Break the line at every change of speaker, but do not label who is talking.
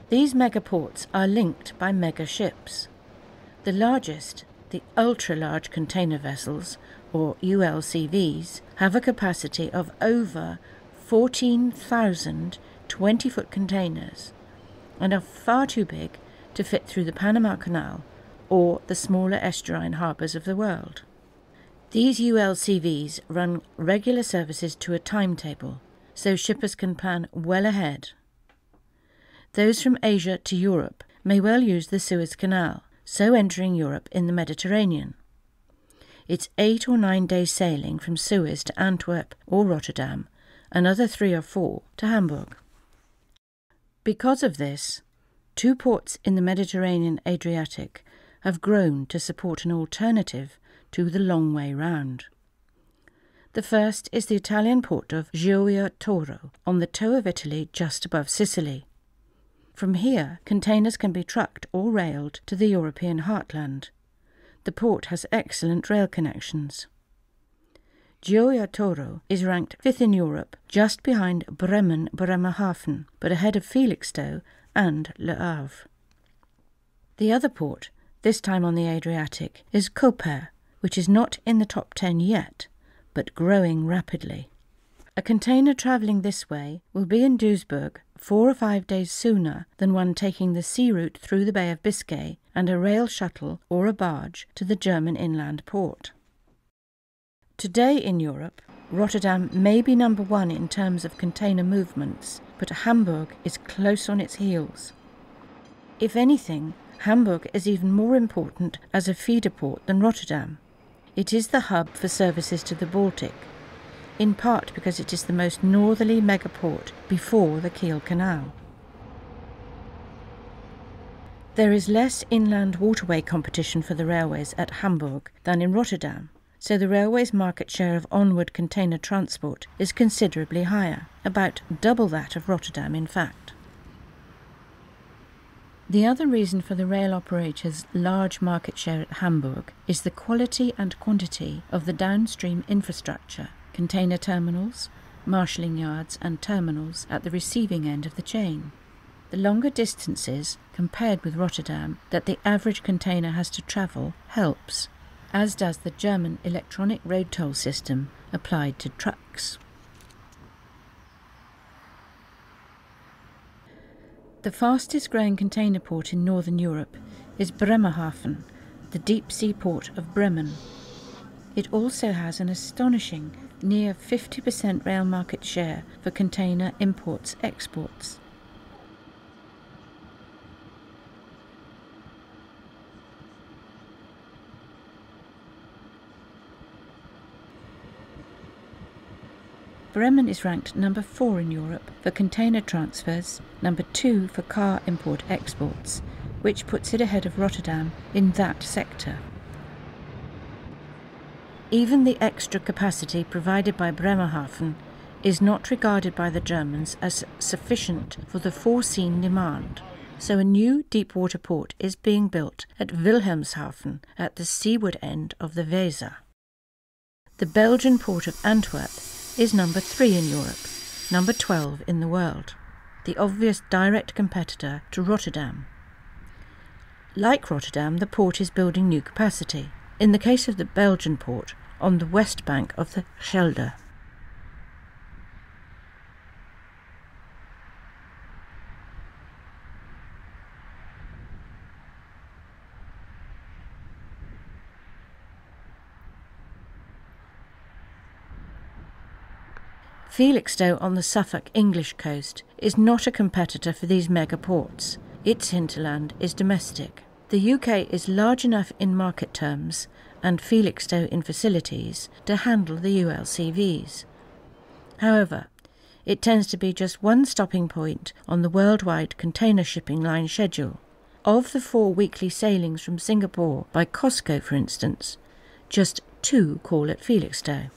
These megaports are linked by mega ships. The largest, the ultra-large container vessels, or ULCVs, have a capacity of over 14,000 20-foot containers and are far too big to fit through the Panama Canal or the smaller estuarine harbours of the world. These ULCVs run regular services to a timetable, so shippers can plan well ahead. Those from Asia to Europe may well use the Suez Canal, so entering Europe in the Mediterranean. It's 8 or 9 days sailing from Suez to Antwerp or Rotterdam, another 3 or 4 to Hamburg. Because of this, 2 ports in the Mediterranean Adriatic have grown to support an alternative to the long way round. The first is the Italian port of Gioia Tauro, on the toe of Italy just above Sicily. From here, containers can be trucked or railed to the European heartland. The port has excellent rail connections. Gioia Tauro is ranked 5th in Europe, just behind Bremerhaven, but ahead of Felixstowe and Le Havre. The other port, this time on the Adriatic, is Koper, which is not in the top 10 yet, but growing rapidly. A container travelling this way will be in Duisburg 4 or 5 days sooner than one taking the sea route through the Bay of Biscay and a rail shuttle or a barge to the German inland port. Today in Europe, Rotterdam may be number 1 in terms of container movements, but Hamburg is close on its heels. If anything, Hamburg is even more important as a feeder port than Rotterdam. It is the hub for services to the Baltic, in part because it is the most northerly megaport before the Kiel Canal. There is less inland waterway competition for the railways at Hamburg than in Rotterdam, so the railway's market share of onward container transport is considerably higher, about double that of Rotterdam in fact. The other reason for the rail operator's large market share at Hamburg is the quality and quantity of the downstream infrastructure, container terminals, marshalling yards and terminals at the receiving end of the chain. The longer distances, compared with Rotterdam, that the average container has to travel helps, as does the German electronic road toll system applied to trucks. The fastest growing container port in northern Europe is Bremerhaven, the deep sea port of Bremen. It also has an astonishing near 50% rail market share for container imports-exports. Bremen is ranked number 4 in Europe for container transfers, number 2 for car import-exports, which puts it ahead of Rotterdam in that sector. Even the extra capacity provided by Bremerhaven is not regarded by the Germans as sufficient for the foreseen demand, so a new deep-water port is being built at Wilhelmshaven at the seaward end of the Weser. The Belgian port of Antwerp is number 3 in Europe, number 12 in the world, the obvious direct competitor to Rotterdam. Like Rotterdam, the port is building new capacity, in the case of the Belgian port, on the west bank of the Schelde. Felixstowe on the Suffolk English coast is not a competitor for these megaports. Its hinterland is domestic. The UK is large enough in market terms, and Felixstowe in facilities, to handle the ULCVs. However, it tends to be just one stopping point on the worldwide container shipping line schedule. Of the 4 weekly sailings from Singapore by COSCO, for instance, just 2 call at Felixstowe.